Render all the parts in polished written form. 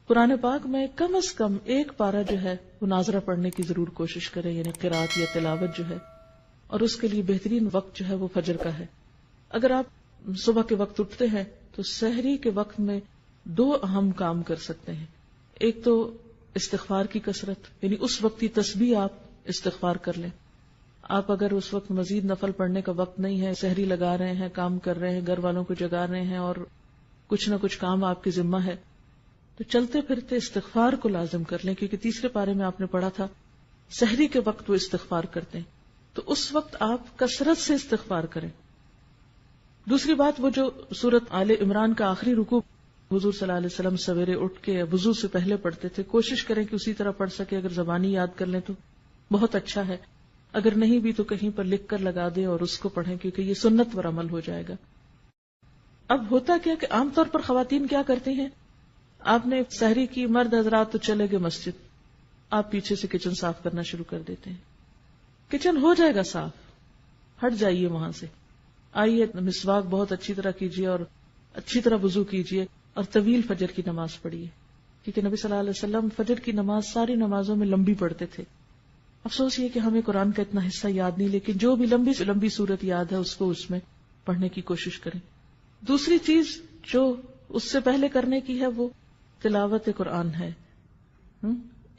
قرآن پاک میں کم از کم ایک پارہ جو ہے وہ ناظرہ پڑھنے کی ضرور کوشش کریں، یعنی قرات یا تلاوت جو ہے، اور اس کے لیے بہترین وقت جو ہے وہ فجر کا ہے۔ اگر آپ صبح کے وقت اٹھتے ہیں تو سحری کے وقت میں 2 اہم کام کر سکتے ہیں۔ ایک تو استغفار کی کثرت، یعنی اس وقت کی تسبیح آپ استغفار کر لیں۔ آپ اگر اس وقت مزید نفل پڑھنے کا وقت نہیں ہے، سحری لگا رہے ہیں، کام کر رہے ہیں، گھر والوں کو جگا رہے ہیں اور کچھ نہ کچھ کام آپ کی ذمہ ہے، تو چلتے پھرتے استغفار کو لازم کر لیں، کیونکہ تیسرے پارے میں آپ نے پڑھا تھا سحری کے وقت وہ استغفار کرتے ہیں، تو اس وقت آپ کثرت سے استغفار کریں۔ دوسری بات، وہ جو سورۃ آل عمران کا آخری رکوع حضور صلی اللہ علیہ وسلم سویرے اٹھ کے وضو سے پہلے پڑھتے تھے، کوشش کریں کہ اسی طرح پڑھ سکے۔ اگر زبانی یاد کر لیں تو بہت اچھا ہے، اگر نہیں بھی تو کہیں پر لکھ کر لگا دیں اور اس کو پڑھیں، کیونکہ یہ سنت پر عمل ہو جائے گا۔ اب ہوتا کیا کہ عام طور پر خواتین کیا کرتی ہیں، آپ نے سحری کی، مرد حضرات تو چلے گئے مسجد، آپ پیچھے سے کچن صاف کرنا شروع کر دیتے ہیں۔ کچن ہو جائے گا صاف، ہٹ جائیے وہاں سے، آئیے مسواک بہت اچھی طرح کیجیے اور اچھی طرح وضو کیجیے اور طویل فجر کی نماز پڑھیے، کیونکہ نبی صلی اللہ علیہ وسلم فجر کی نماز ساری نمازوں میں لمبی پڑھتے تھے۔ افسوس یہ کہ ہمیں قرآن کا اتنا حصہ یاد نہیں، لیکن جو بھی لمبی سے لمبی صورت یاد ہے اس کو اس میں پڑھنے کی کوشش کریں۔ دوسری چیز جو اس سے پہلے کرنے کی ہے وہ تلاوت قرآن ہے۔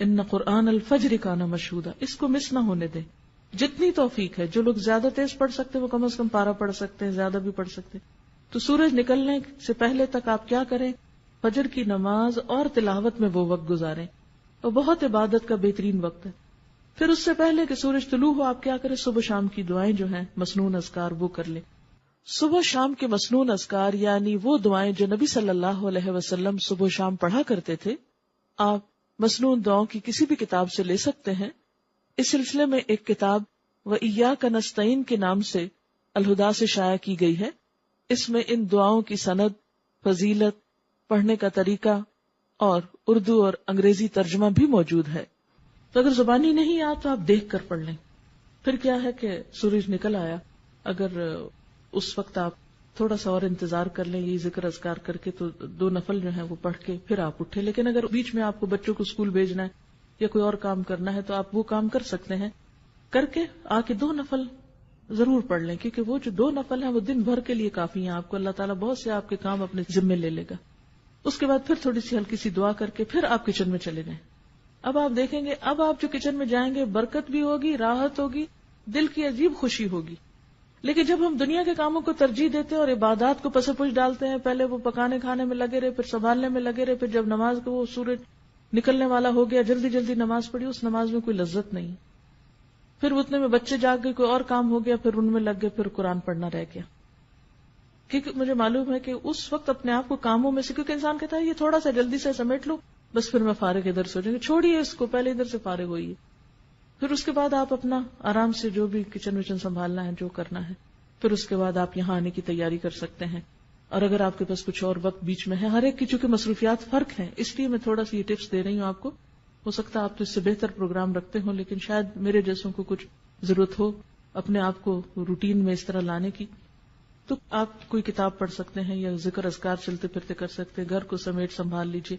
ان قرآن الفجر کان مشہودا، اس کو مس نہ ہونے دیں، جتنی توفیق ہے۔ جو لوگ زیادہ تیز پڑھ سکتے وہ کم از کم پارہ پڑھ سکتے ہیں، زیادہ بھی پڑھ سکتے ہیں۔ تو سورج نکلنے سے پہلے تک آپ کیا کریں، فجر کی نماز اور تلاوت میں وہ وقت گزاریں، اور بہت عبادت کا بہترین وقت ہے۔ پھر اس سے پہلے کہ سورج طلوع ہو آپ کیا کریں، صبح شام کی دعائیں جو ہیں مسنون اذکار وہ کر لیں۔ صبح شام کے مسنون اذکار یعنی وہ دعائیں جو نبی صلی اللہ علیہ وسلم صبح شام پڑھا کرتے تھے، آپ مسنون دعاؤں کی کسی بھی کتاب سے لے سکتے ہیں۔ اس سلسلے میں ایک کتاب وَإِيَّاكَ نَسْتَعِينُ کے نام سے الہدا سے شائع کی گئی ہے۔ اس میں ان دعاؤں کی سند، فضیلت، پڑھنے کا طریقہ اور اردو اور انگریزی ترجمہ بھی موجود ہے۔ تو اگر زبانی نہیں آ تو آپ دیکھ کر پڑھ لیں۔ پھر کیا ہے کہ سورج نکل آیا، اگر اس وقت آپ تھوڑا سا اور انتظار کر لیں یہ ذکر اذکار کر کے، تو 2 نفل جو ہیں وہ پڑھ کے پھر آپ اٹھے۔ لیکن اگر بیچ میں آپ کو بچوں کو اسکول بھیجنا ہے یا کوئی اور کام کرنا ہے تو آپ وہ کام کر سکتے ہیں، کر کے آ کے 2 نفل ضرور پڑھ لیں، کیونکہ وہ جو 2 نفل ہیں وہ دن بھر کے لیے کافی ہیں۔ آپ کو اللہ تعالیٰ بہت سے آپ کے کام اپنے ذمے لے لے گا۔ اس کے بعد پھر تھوڑی سی ہلکی سی دعا کر کے پھر آپ کچن میں چلے جائیں۔ اب آپ دیکھیں گے، اب آپ جو کچن میں جائیں گے برکت بھی ہوگی، راحت ہوگی، دل کی عجیب خوشی ہوگی۔ لیکن جب ہم دنیا کے کاموں کو ترجیح دیتے ہیں اور عبادات کو پس پش ڈالتے ہیں، پہلے وہ پکانے کھانے میں لگے رہے، پھر سنبھالنے میں لگے رہے، پھر جب نماز کو وہ سورج نکلنے والا ہو گیا جلدی جلدی نماز پڑھی، اس نماز میں کوئی لذت نہیں۔ پھر اتنے میں بچے جاگ گئے، کوئی اور کام ہو گیا، پھر ان میں لگ گئے، پھر قرآن پڑھنا رہ گیا۔ کیونکہ مجھے معلوم ہے کہ اس وقت اپنے آپ کو کاموں میں سے، کیونکہ انسان کہتا ہے یہ تھوڑا سا جلدی سے سمیٹ لو بس پھر میں فارغ ادھر سے ہو جائیں گے، چھوڑیے اس کو، پہلے ادھر سے فارغ ہوئیے۔ پھر اس کے بعد آپ اپنا آرام سے جو بھی کچن وچن سنبھالنا ہے، جو کرنا ہے، پھر اس کے بعد آپ یہاں آنے کی تیاری کر سکتے ہیں۔ اور اگر آپ کے پاس کچھ اور وقت بیچ میں ہے، ہر ایک کی چونکہ مصروفیات فرق ہیں، اس لیے میں تھوڑا سی یہ ٹپس دے رہی ہوں آپ کو۔ ہو سکتا ہے آپ تو اس سے بہتر پروگرام رکھتے ہوں، لیکن شاید میرے جیسوں کو کچھ ضرورت ہو اپنے آپ کو روٹین میں اس طرح لانے کی، تو آپ کوئی کتاب پڑھ سکتے ہیں یا ذکر اذکار چلتے پھرتے کر سکتے ہیں، گھر کو سمیٹ سنبھال لیجیے،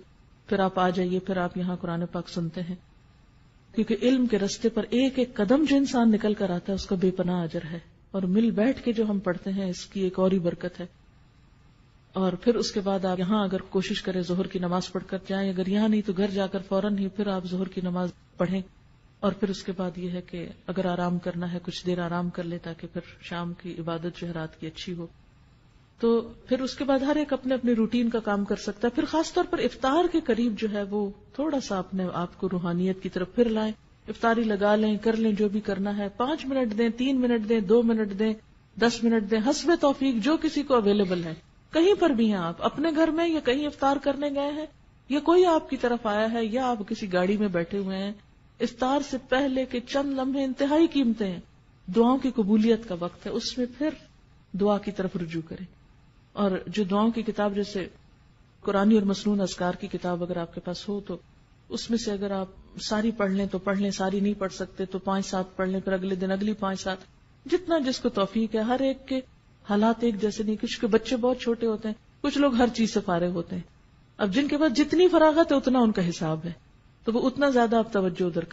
پھر آپ آ جائیے، پھر آپ یہاں قرآن پاک سنتے ہیں۔ کیونکہ علم کے رستے پر ایک ایک قدم جو انسان نکل کر آتا ہے اس کا بے پناہ اجر ہے، اور مل بیٹھ کے جو ہم پڑھتے ہیں اس کی ایک اور ہی برکت ہے۔ اور پھر اس کے بعد آپ یہاں اگر کوشش کریں ظہر کی نماز پڑھ کر جائیں، اگر یہاں نہیں تو گھر جا کر فوراً ہی پھر آپ ظہر کی نماز پڑھیں، اور پھر اس کے بعد یہ ہے کہ اگر آرام کرنا ہے کچھ دیر آرام کر لیں تاکہ پھر شام کی عبادت جو ہے رات کی اچھی ہو۔ تو پھر اس کے بعد ہر ایک اپنے اپنے روٹین کا کام کر سکتا ہے۔ پھر خاص طور پر افطار کے قریب جو ہے وہ تھوڑا سا اپنے آپ کو روحانیت کی طرف پھر لائیں، افطاری لگا لیں، کر لیں جو بھی کرنا ہے، 5 منٹ دیں، 3 منٹ دیں، 2 منٹ دیں، 10 منٹ دیں، حسب توفیق جو کسی کو اویلیبل ہے۔ کہیں پر بھی ہیں آپ، اپنے گھر میں یا کہیں افطار کرنے گئے ہیں یا کوئی آپ کی طرف آیا ہے یا آپ کسی گاڑی میں بیٹھے ہوئے ہیں، افطار سے پہلے کے چند لمحے انتہائی قیمتی ہیں، دعاؤں کی قبولیت کا وقت ہے، اس میں پھر دعا کی طرف رجوع کریں۔ اور جو دعاؤں کی کتاب جیسے قرآنی اور مسنون اذکار کی کتاب اگر آپ کے پاس ہو تو اس میں سے اگر آپ ساری پڑھ لیں تو پڑھ لیں، ساری نہیں پڑھ سکتے تو 5-7 پڑھ لیں، پھر اگلے دن اگلی 5-7، جتنا جس کو توفیق ہے۔ ہر ایک کے حالات ایک جیسے نہیں، کچھ کے بچے بہت چھوٹے ہوتے ہیں، کچھ لوگ ہر چیز سے فارغ ہوتے ہیں۔ اب جن کے پاس جتنی فراغت ہے اتنا ان کا حساب ہے، تو وہ اتنا زیادہ آپ توجہ ادھر کریں.